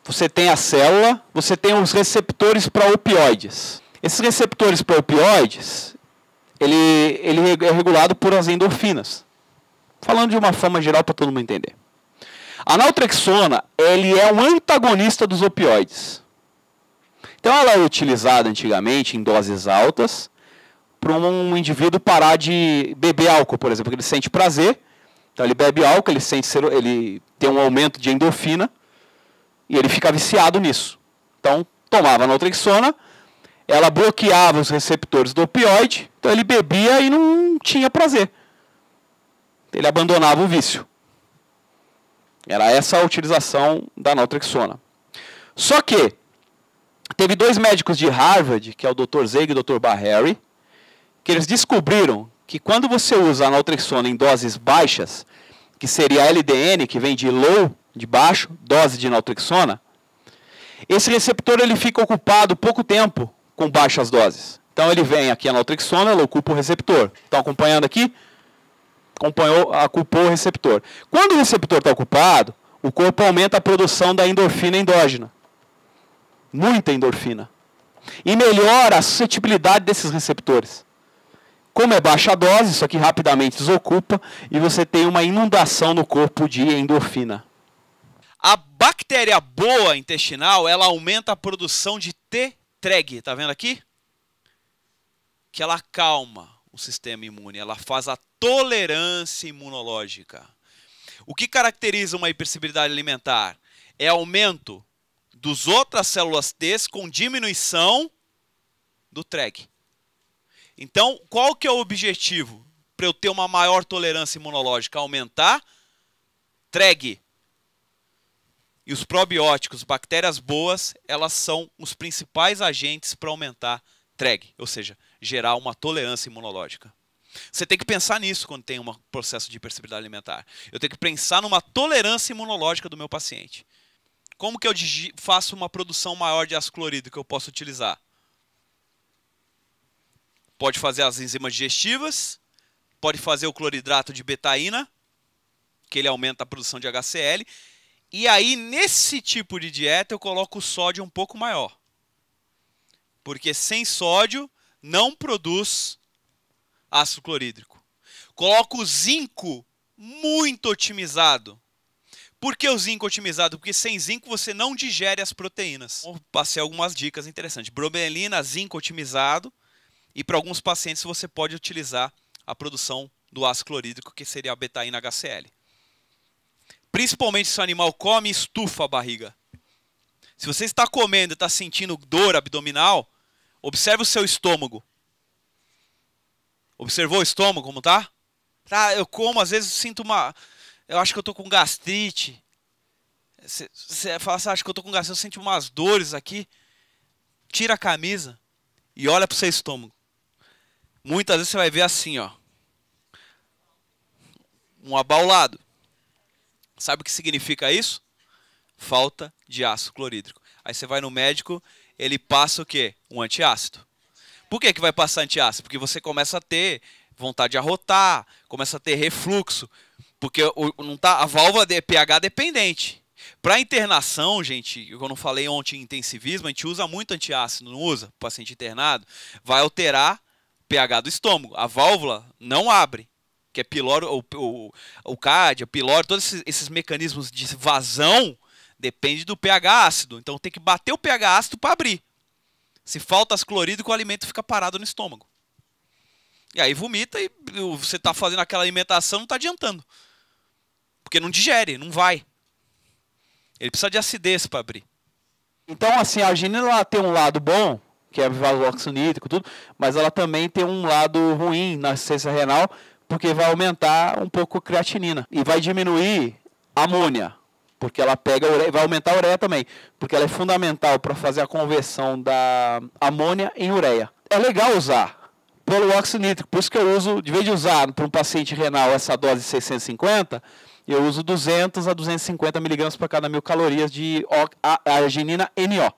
você tem a célula, você tem os receptores para opioides. Esses receptores para opioides, ele é regulado por as endorfinas. Falando de uma forma geral para todo mundo entender. A naltrexona, ele é um antagonista dos opioides. Então ela é utilizada antigamente em doses altas para um indivíduo parar de beber álcool, por exemplo, porque ele sente prazer. Então ele bebe álcool, ele tem um aumento de endorfina e ele fica viciado nisso. Então tomava a naltrexona, ela bloqueava os receptores do opioide, então ele bebia e não tinha prazer. Ele abandonava o vício. Era essa a utilização da naltrexona. Só que teve dois médicos de Harvard, que é o Dr. Zeig e o Dr. Bahari, que eles descobriram que quando você usa a naltrexona em doses baixas, que seria a LDN, que vem de low, de baixo, dose de naltrexona, esse receptor ele fica ocupado pouco tempo com baixas doses. Então ele vem aqui a naltrexona, ela ocupa o receptor. Estão acompanhando aqui? Ocupou o receptor. Quando o receptor está ocupado, o corpo aumenta a produção da endorfina endógena. Muita endorfina. E melhora a suscetibilidade desses receptores. Como é baixa a dose, isso aqui rapidamente desocupa e você tem uma inundação no corpo de endorfina. A bactéria boa intestinal, ela aumenta a produção de T-treg, tá vendo aqui? Que ela acalma o sistema imune, ela faz a tolerância imunológica. O que caracteriza uma hipersensibilidade alimentar? É aumento das outras células T com diminuição do TREG. Então, qual que é o objetivo para eu ter uma maior tolerância imunológica? Aumentar TREG. E os probióticos, bactérias boas, elas são os principais agentes para aumentar TREG, ou seja, gerar uma tolerância imunológica. Você tem que pensar nisso quando tem um processo de hipersensibilidade alimentar. Eu tenho que pensar numa tolerância imunológica do meu paciente. Como que eu faço uma produção maior de ácido clorídrico que eu posso utilizar? Pode fazer as enzimas digestivas, pode fazer o cloridrato de betaína, que ele aumenta a produção de HCl, e aí nesse tipo de dieta eu coloco o sódio um pouco maior. Porque sem sódio não produz ácido clorídrico. Coloco o zinco muito otimizado. Por que o zinco otimizado? Porque sem zinco você não digere as proteínas. Eu passei algumas dicas interessantes. Bromelina, zinco otimizado. E para alguns pacientes você pode utilizar a produção do ácido clorídrico, que seria a betaína HCl. Principalmente se o animal come e estufa a barriga. Se você está comendo e está sentindo dor abdominal, observe o seu estômago. Observou o estômago como tá? Tá, eu como, às vezes sinto uma... Eu acho que eu tô com gastrite. Você fala assim, acho que eu tô com gastrite, eu sinto umas dores aqui. Tira a camisa e olha pro seu estômago. Muitas vezes você vai ver assim, ó. Um abaulado. Sabe o que significa isso? Falta de ácido clorídrico. Aí você vai no médico, ele passa o quê? Um antiácido. Por que que vai passar antiácido? Porque você começa a ter vontade de arrotar, começa a ter refluxo, porque não tá, a válvula é pH dependente. Para internação, gente, eu não falei ontem em intensivismo, a gente usa muito antiácido, não usa? O paciente internado vai alterar o pH do estômago. A válvula não abre, que é pilório, o cádia, pilório, todos esses mecanismos de vazão depende do pH ácido. Então tem que bater o pH ácido para abrir. Se falta ácido clorídrico, o alimento fica parado no estômago. E aí vomita e você está fazendo aquela alimentação, não está adiantando. Porque não digere, não vai. Ele precisa de acidez para abrir. Então, assim, a arginina ela tem um lado bom, que é o óxido nítrico, tudo, mas ela também tem um lado ruim na insuficiência renal, porque vai aumentar um pouco a creatinina. E vai diminuir a amônia, porque ela pega a ureia, vai aumentar a ureia também, porque ela é fundamental para fazer a conversão da amônia em ureia. É legal usar pelo óxido nítrico, por isso que eu uso, de vez de usar para um paciente renal essa dose de 650, eu uso 200 a 250 miligramas para cada 1000 calorias de arginina NO.